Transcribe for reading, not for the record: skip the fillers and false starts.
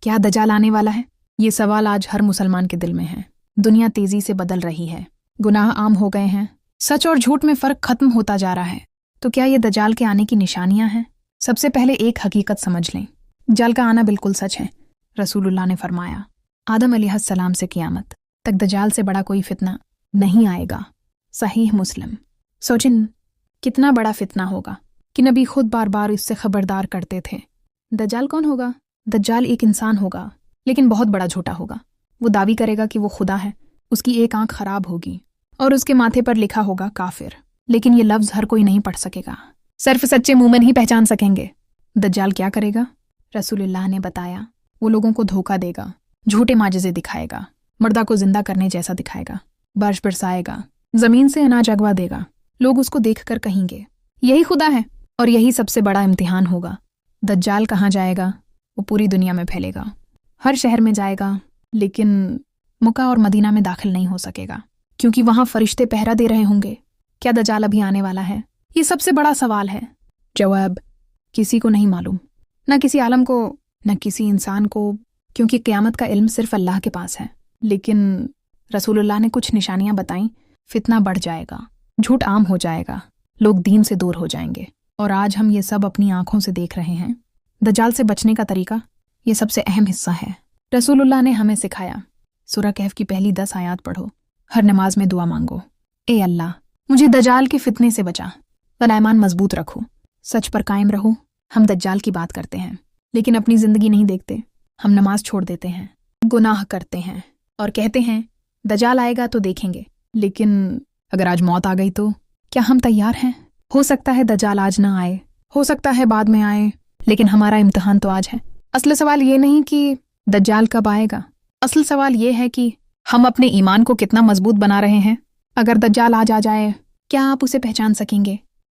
کیا دجال آنے والا ہے؟ یہ سوال آج ہر مسلمان کے دل میں ہے۔ دنیا تیزی سے بدل رہی ہے، گناہ عام ہو گئے ہیں، سچ اور جھوٹ میں فرق ختم ہوتا جا رہا ہے۔ تو کیا یہ دجال کے آنے کی نشانیاں ہیں؟ سب سے پہلے ایک حقیقت سمجھ لیں، دجال کا آنا بالکل سچ ہے۔ رسول اللہ نے فرمایا، آدم علیہ السلام سے قیامت تک دجال سے بڑا کوئی فتنہ نہیں آئے گا۔ صحیح مسلم۔ سوچیں کتنا بڑا فتنہ ہوگا کہ نبی خود بار بار اس سے خبردار کرتے تھے۔ دجال کون ہوگا؟ دجال ایک انسان ہوگا، لیکن بہت بڑا جھوٹا ہوگا۔ وہ دعویٰ کرے گا کہ وہ خدا ہے، اس کی ایک آنکھ خراب ہوگی اور اس کے ماتھے پر لکھا ہوگا کافر، لیکن یہ لفظ ہر کوئی نہیں پڑھ سکے گا، صرف سچے مومن ہی پہچان سکیں گے۔ دجال کیا کرے گا؟ رسول اللہ نے بتایا، وہ لوگوں کو دھوکہ دے گا، جھوٹے معجزے دکھائے گا، مردہ کو زندہ کرنے جیسا دکھائے گا، بارش برسائے گا، زمین سے اناج اگوا دے گا۔ لوگ اس کو دیکھ کر کہیں گے یہی خدا ہے، اور یہی سب سے بڑا امتحان ہوگا۔ دجال کہاں جائے گا؟ وہ پوری دنیا میں پھیلے گا، ہر شہر میں جائے گا، لیکن مکہ اور مدینہ میں داخل نہیں ہو سکے گا، کیونکہ وہاں فرشتے پہرا دے رہے ہوں گے۔ کیا دجال ابھی آنے والا ہے؟ یہ سب سے بڑا سوال ہے۔ جواب کسی کو نہیں معلوم، نہ کسی عالم کو، نہ کسی انسان کو، کیونکہ قیامت کا علم صرف اللہ کے پاس ہے۔ لیکن رسول اللہ نے کچھ نشانیاں بتائیں۔ فتنہ بڑھ جائے گا، جھوٹ عام ہو جائے گا، لوگ دین سے دور ہو جائیں گے، اور آج ہم یہ سب اپنی آنکھوں سے دیکھ رہے ہیں۔ دجال سے بچنے کا طریقہ، یہ سب سے اہم حصہ ہے۔ رسول اللہ نے ہمیں سکھایا، سورہ کہف کی پہلی 10 آیات پڑھو، ہر نماز میں دعا مانگو، اے اللہ مجھے دجال کے فتنے سے بچا، ایمان مضبوط رکھو، سچ پر قائم رہو۔ ہم دجال کی بات کرتے ہیں، لیکن اپنی زندگی نہیں دیکھتے۔ ہم نماز چھوڑ دیتے ہیں، گناہ کرتے ہیں، اور کہتے ہیں دجال آئے گا تو دیکھیں گے۔ لیکن اگر آج موت آ گئی تو کیا ہم تیار ہیں؟ ہو سکتا ہے دجال آج نہ آئے، ہو سکتا ہے بعد میں آئے، لیکن ہمارا امتحان تو آج ہے۔ اصل سوال یہ نہیں کہ دجال کب آئے گا، اصل سوال یہ ہے کہ ہم اپنے ایمان کو کتنا مضبوط بنا رہے ہیں۔ اگر دجال آج آ جائے، کیا آپ اسے پہچان سکیں گے؟